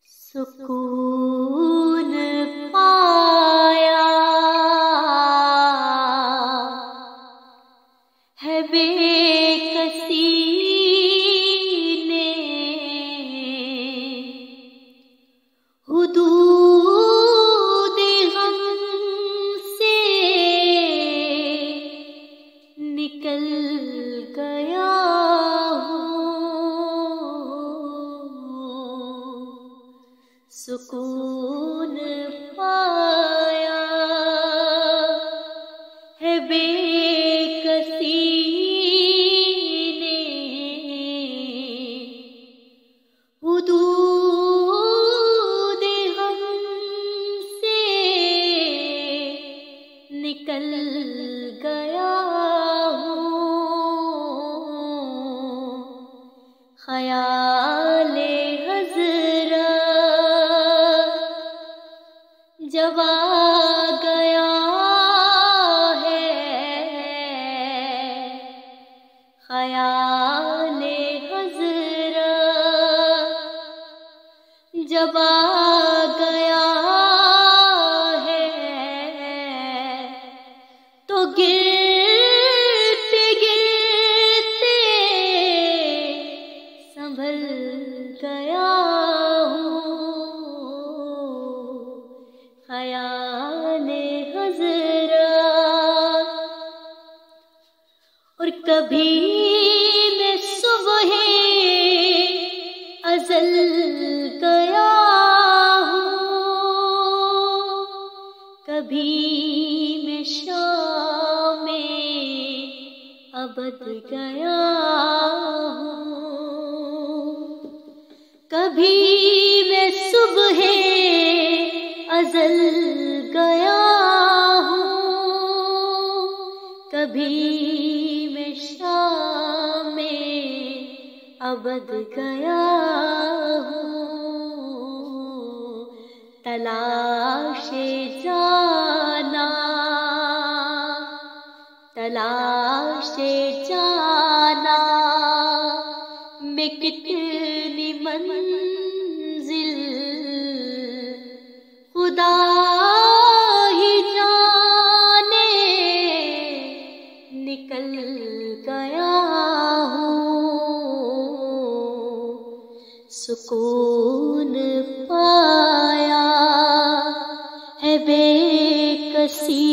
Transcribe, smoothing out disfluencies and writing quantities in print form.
سکون پایا ہے بے کسی نے، حدود غم سے نکل گیا سکون پایا ہے بے کسی نے، حدود غم سے نکل گیا ہوں، خیال جب آ گیا ہے، خیال حضرت جب آ گیا ہے، تو گرتے گرتے سنبھل گیا خیال حضرت۔ اور کبھی میں صبح ازل گیا ہوں، کبھی میں شام ابد گیا ہوں، کبھی میں صبح ازل گیا ہوں، کبھی میں شام ابد گیا ہوں، تلاش جانا تلاش جانا میں کتنی منزل خدا ہی جانے نکل گیا ہوں، سکون پایا ہے بے کسی